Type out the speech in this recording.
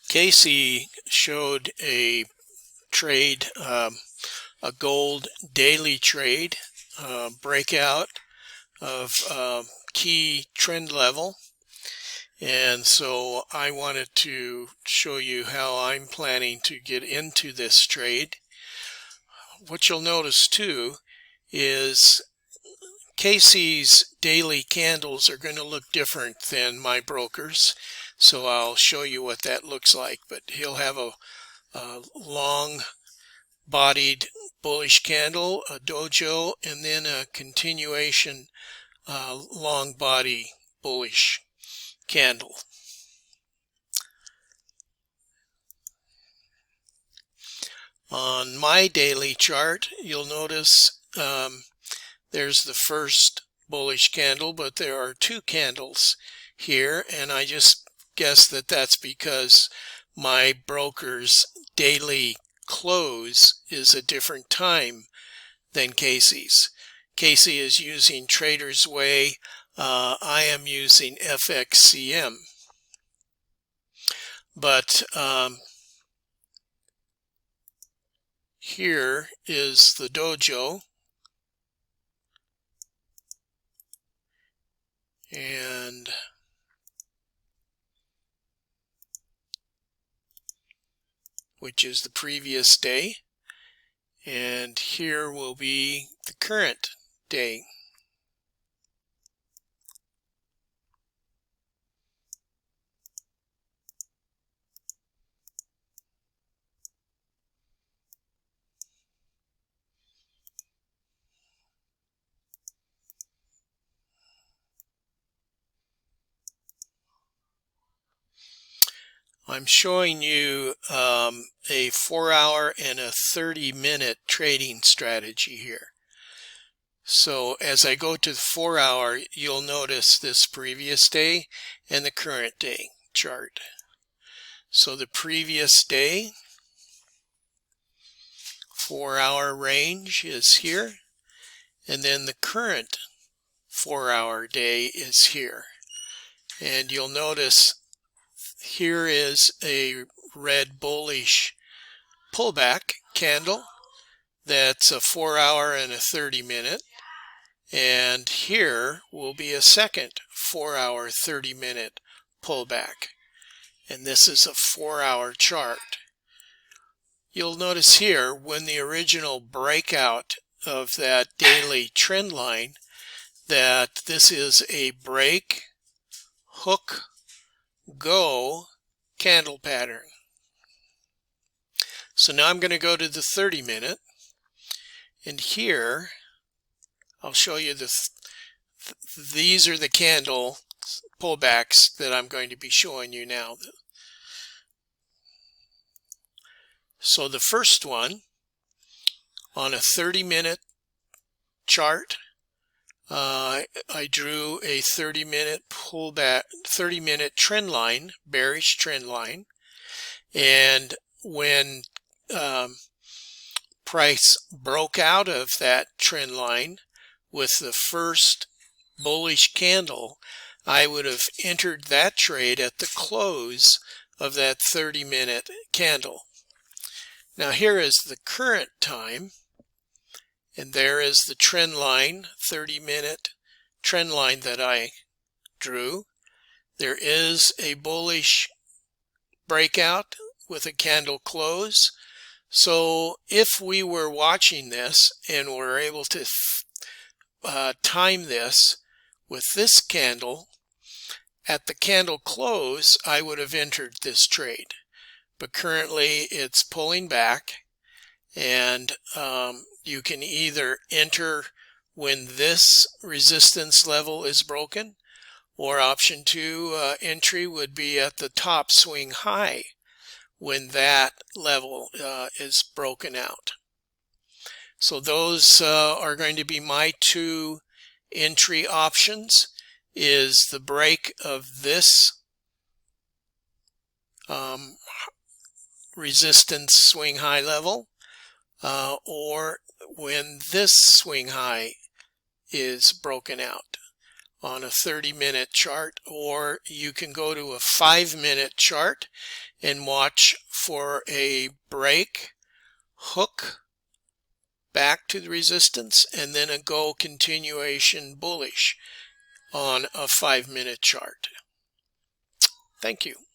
Casey showed a trade, a gold daily trade, breakout of key trend level. And so I wanted to show you how I'm planning to get into this trade. What you'll notice too is Casey's daily candles are going to look different than my broker's. So I'll show you what that looks like. But he'll have a long bodied bullish candle, a dojo, and then a continuation long body bullish candle. On my daily chart, you'll notice there's the first bullish candle, but there are two candles here, and I just guess that that's because my broker's daily close is a different time than Casey's. Casey is using Trader's Way. I am using FXCM. But here is the dojo, and which is the previous day, and here will be the current day. I'm showing you a 4-hour and a 30-minute trading strategy here. So as I go to the 4-hour, you'll notice this previous day and the current day chart. So the previous day 4-hour range is here, and then the current 4-hour day is here. And you'll notice here is a red bullish pullback candle. That's a 4-hour and a 30-minute. And here will be a second 4-hour, 30-minute pullback. And this is a 4-hour chart. You'll notice here when the original breakout of that daily trend line that this is a break, hook, go candle pattern. So now I'm going to go to the 30-minute, and here I'll show you these are the candle pullbacks that I'm going to be showing you now. So the first one on a 30-minute chart, I drew a 30-minute pullback, 30-minute trend line, bearish trend line, and when price broke out of that trend line with the first bullish candle, I would have entered that trade at the close of that 30-minute candle. Now here is the current time, and there is the trend line, 30-minute trend line that I drew. There is a bullish breakout with a candle close. So if we were watching this and were able to time this with this candle, at the candle close, I would have entered this trade. But currently it's pulling back, and you can either enter when this resistance level is broken, or option 2 entry would be at the top swing high when that level is broken out. So those are going to be my two entry options, is the break of this resistance swing high level, or when this swing high is broken out on a 30-minute chart, or you can go to a 5-minute chart and watch for a break, hook back to the resistance, and then a go continuation bullish on a 5-minute chart. Thank you.